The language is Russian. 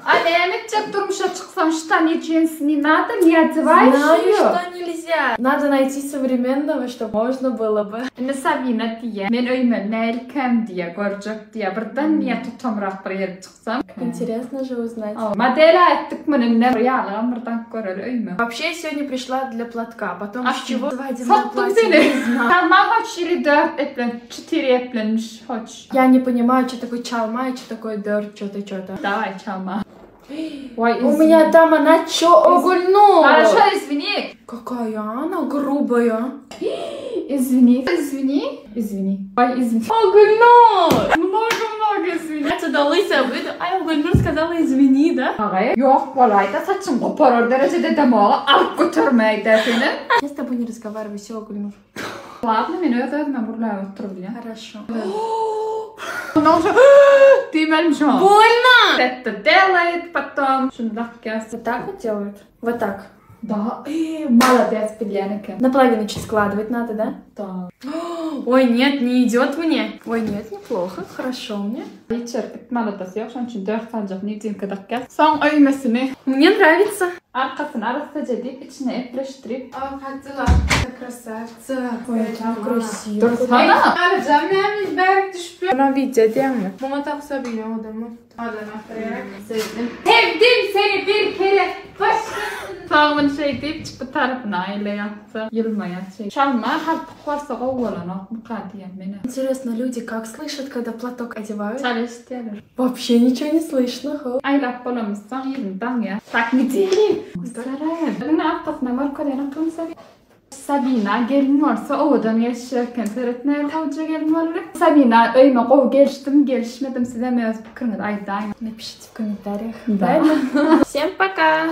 А Эмmet турмуша чыксам, что неченси не надо, не одеваешь Знаю, её? что нельзя. Надо найти современного, чтобы можно было бы. Эми Сабина тие. Мен Oyme нелкем дие, горжак дие. Бірден не тутамрақ бір еріп чыксам. Интересно же узнать. Модель айттык менен не реалы, мырдан көрөр Oyme. Вообще я сегодня пришла для платка, потом А с чего? Соттым сени. Чалма хоч или 4 эплен, 4 эплен хоч. Я не понимаю, что такое чалма и что такое дёрт, что-то. Давай, чалма. Ой, У меня там она чё огульнула? Хорошо, извини. Какая она грубая. Извини. Извини. Ой, извини. Огульнула! Много извини. Я туда лысая выйду, а Огульнур сказала извини, да? Yok, valayda saçım koparır derecede damağı alıp götürmeydi seni. Я с тобой не разговариваю, все, Огульнур. Ладно, меня özledim, ben buraya oturup ya. Хорошо. Ну уже, ты мальчик. Больно! Это делает потом. Шunu так я. Вот так вот делают? Вот так. Да, молодец, пельяника. Наполовину чуть складывать надо, да? Да. Ой, нет, не идет мне. Ой, нет, неплохо, хорошо мне. İçerdik молодец, yok şunun için 4 sancak ne diyeyim kadar gel. Son öymesini Мне нравится. arkasını arasıca deyip içine epleştirip. Ах, хотела, это красавица. Ой, как красиво. Dursana. Alacağım neymiş belki düşüyor. Она видео, değil mi? Mama tak Sabine o da mı? Adana koyarak sevdim. Sevdim seni bir kere. Başkasın. Sağımın şey deyip çıkıp tarafına aile yaptı. Yılmaya şey. Çalma halbuki varsa oğlana mukadiyen beni. Интересно, люди как слышат, когда платок одевают? Çalıştırır. Вообще ничего не слышно. Хоп. Aylap olamazsan yerinden ya. Tak ne diyeyim? Sarayım. Ne arkasına var kadına kumsarı. Sabina gelin varsa o adam yaşarken seyretmeye hoca gelin var. Sabina Oyme o gelişmedim size meyaz fikrini ayda. Напишите в комментариях. Да. Правильно? Всем пока!